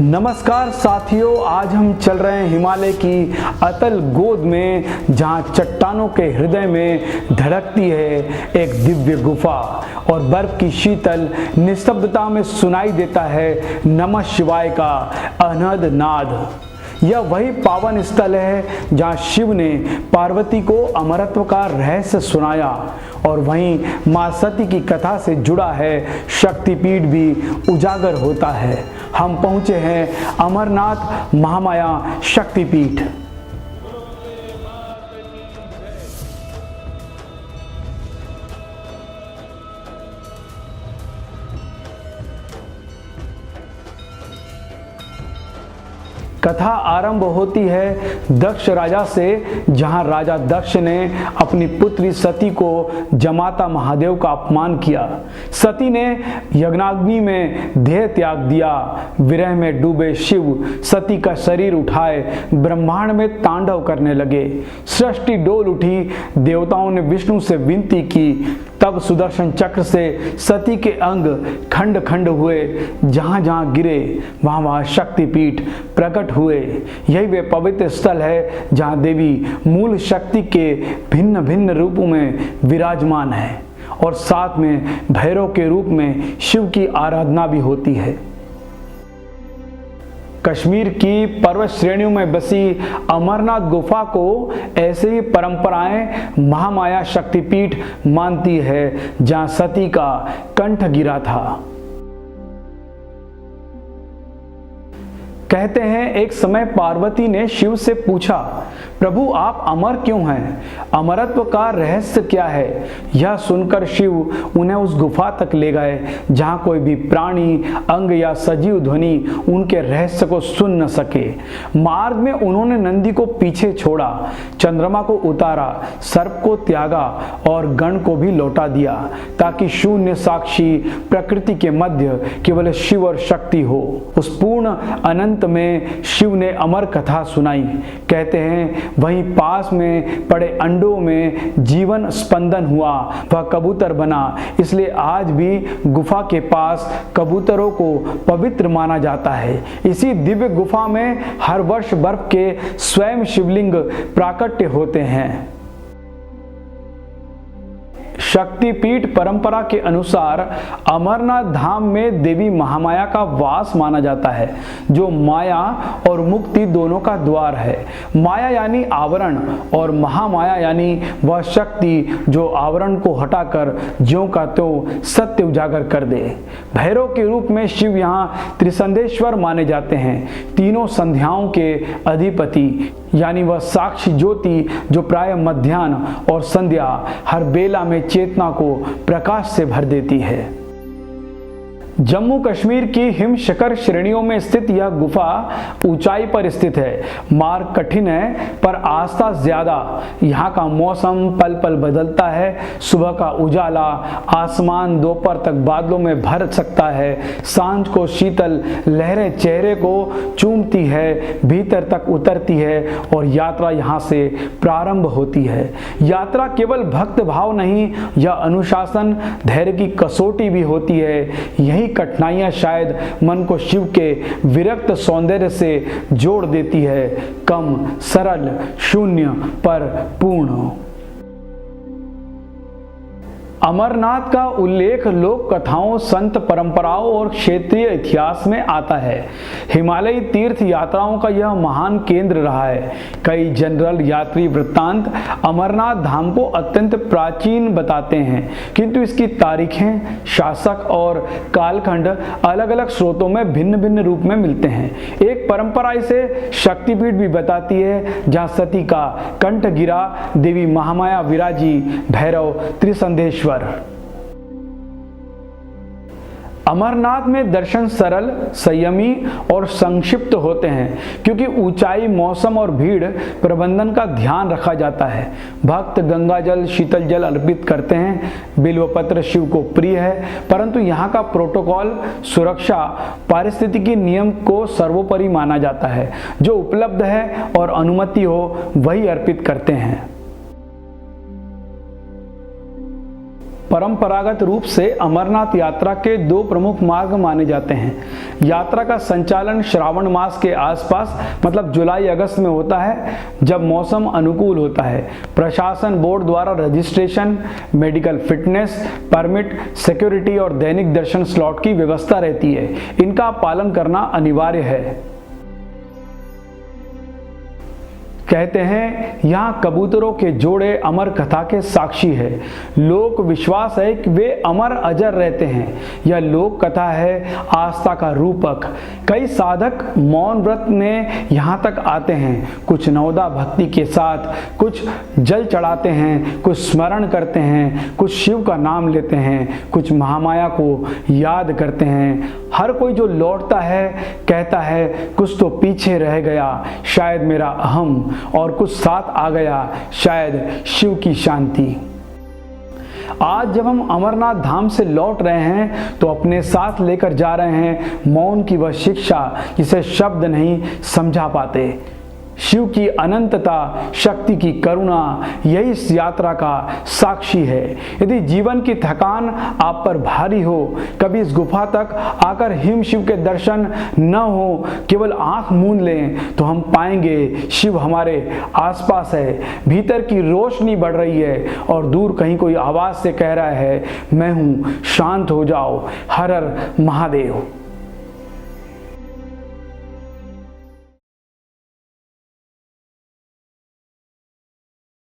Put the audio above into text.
नमस्कार साथियों, आज हम चल रहे हैं हिमालय की अतल गोद में, जहां चट्टानों के हृदय में धड़कती है एक दिव्य गुफा और बर्फ की शीतल निस्तब्धता में सुनाई देता है नमः शिवाय का अनहद नाद। यह वही पावन स्थल है जहां शिव ने पार्वती को अमरत्व का रहस्य सुनाया और वहीं मां सती की कथा से जुड़ा है शक्तिपीठ भी उजागर होता है। हम पहुंचे हैं अमरनाथ महामाया शक्तिपीठ। कथा आरंभ होती है दक्ष राजा से, जहां राजा दक्ष ने अपनी पुत्री सती को जमाता महादेव का अपमान किया। सती ने यज्ञाग्नि में देह त्याग दिया। विरह में डूबे शिव सती का शरीर उठाए ब्रह्मांड में तांडव करने लगे। सृष्टि डोल उठी। देवताओं ने विष्णु से विनती की। तब सुदर्शन चक्र से सती के अंग खंड खंड हुए। जहां जहां गिरे वहां वहां शक्तिपीठ प्रकट हुए। यही वे पवित्र स्थल है जहां देवी मूल शक्ति के भिन्न भिन्न रूपों में विराजमान है और साथ में भैरव के रूप में शिव की आराधना भी होती है। कश्मीर की पर्वत श्रेणियों में बसी अमरनाथ गुफा को ऐसे ही परंपराएं महामाया शक्तिपीठ मानती है, जहां सती का कंठ गिरा था। कहते हैं एक समय पार्वती ने शिव से पूछा, प्रभु आप अमर क्यों हैं? अमरत्व का रहस्य क्या है? यह सुनकर शिव उन्हें उस गुफा तक ले गए जहां कोई भी प्राणी, अंग या सजीव ध्वनि उनके रहस्य को सुन न सके। मार्ग में उन्होंने नंदी को पीछे छोड़ा, चंद्रमा को उतारा, सर्प को त्यागा और गण को भी लौटा दिया, ताकि शून्य साक्षी प्रकृति के मध्य केवल शिव और शक्ति हो। उस पूर्ण अनंत में शिव ने अमर कथा सुनाई। कहते हैं वहीं पास में पड़े अंडों में जीवन स्पंदन हुआ, वह कबूतर बना। इसलिए आज भी गुफा के पास कबूतरों को पवित्र माना जाता है। इसी दिव्य गुफा में हर वर्ष बर्फ के स्वयं शिवलिंग प्राकट्य होते हैं। शक्तिपीठ परंपरा के अनुसार अमरनाथ धाम में देवी महामाया का वास माना जाता है, जो माया और मुक्ति दोनों का द्वार है। माया यानी आवरण और महामाया यानी वह शक्ति जो आवरण को हटाकर ज्यों का त्यों सत्य उजागर कर दे। भैरव के रूप में शिव यहाँ त्रिसंधेश्वर माने जाते हैं, तीनों संध्याओं के अधिपति, यानी वह साक्षी ज्योति जो प्राय मध्याह्न और संध्या हर बेला में चेतना को प्रकाश से भर देती है। जम्मू कश्मीर की हिम शिखर श्रेणियों में स्थित यह गुफा ऊंचाई पर स्थित है। मार्ग कठिन है पर आस्था ज्यादा। यहाँ का मौसम पल पल बदलता है। सुबह का उजाला आसमान दोपहर तक बादलों में भर सकता है। सांझ को शीतल लहरें चेहरे को चूमती है, भीतर तक उतरती है और यात्रा यहाँ से प्रारंभ होती है। यात्रा केवल भक्त भाव नहीं, यह अनुशासन धैर्य की कसौटी भी होती है। यही कठिनाइयां शायद मन को शिव के विरक्त सौंदर्य से जोड़ देती है, कम, सरल, शून्य पर पूर्ण। अमरनाथ का उल्लेख लोक कथाओं, संत परंपराओं और क्षेत्रीय इतिहास में आता है। हिमालयी तीर्थ यात्राओं का यह महान केंद्र रहा है। कई जनरल यात्री वृत्तांत अमरनाथ धाम को अत्यंत प्राचीन बताते हैं, किंतु इसकी तारीखें, शासक और कालखंड अलग अलग स्रोतों में भिन्न भिन्न रूप में मिलते हैं। एक परंपरा इसे शक्तिपीठ भी बताती है, जहां सती का कंठ गिरा, देवी महामाया विराजी, भैरव त्रिसंधेश्वर। अमरनाथ में दर्शन सरल, संयमी और संक्षिप्त होते हैं, क्योंकि ऊंचाई, मौसम और भीड़ प्रबंधन का ध्यान रखा जाता है। भक्त गंगा जल, शीतल जल अर्पित करते हैं। बिल्वपत्र शिव को प्रिय है, परंतु यहाँ का प्रोटोकॉल, सुरक्षा, पारिस्थितिकी नियम को सर्वोपरि माना जाता है। जो उपलब्ध है और अनुमति हो वही अर्पित करते हैं। परंपरागत रूप से अमरनाथ यात्रा के दो प्रमुख मार्ग माने जाते हैं। यात्रा का संचालन श्रावण मास के आसपास मतलब जुलाई अगस्त में होता है, जब मौसम अनुकूल होता है। प्रशासन बोर्ड द्वारा registration, medical fitness, permit, security और दैनिक दर्शन स्लॉट की व्यवस्था रहती है। इनका पालन करना अनिवार्य है। कहते हैं यहाँ कबूतरों के जोड़े अमर कथा के साक्षी है। लोक विश्वास है कि वे अमर अजर रहते हैं। यह लोक कथा है आस्था का रूपक। कई साधक मौन व्रत में यहाँ तक आते हैं। कुछ नवदा भक्ति के साथ, कुछ जल चढ़ाते हैं, कुछ स्मरण करते हैं, कुछ शिव का नाम लेते हैं, कुछ महामाया को याद करते हैं। हर कोई जो लौटता है कहता है कुछ तो पीछे रह गया, शायद मेरा अहम, और कुछ साथ आ गया, शायद शिव की शांति। आज जब हम अमरनाथ धाम से लौट रहे हैं तो अपने साथ लेकर जा रहे हैं मौन की वह शिक्षा जिसे शब्द नहीं समझा पाते। शिव की अनंतता, शक्ति की करुणा, यही इस यात्रा का साक्षी है। यदि जीवन की थकान आप पर भारी हो, कभी इस गुफा तक आकर हिम शिव के दर्शन न हो, केवल आंख मूंद लें तो हम पाएंगे शिव हमारे आसपास है। भीतर की रोशनी बढ़ रही है और दूर कहीं कोई आवाज से कह रहा है, मैं हूं, शांत हो जाओ। हर हर महादेव।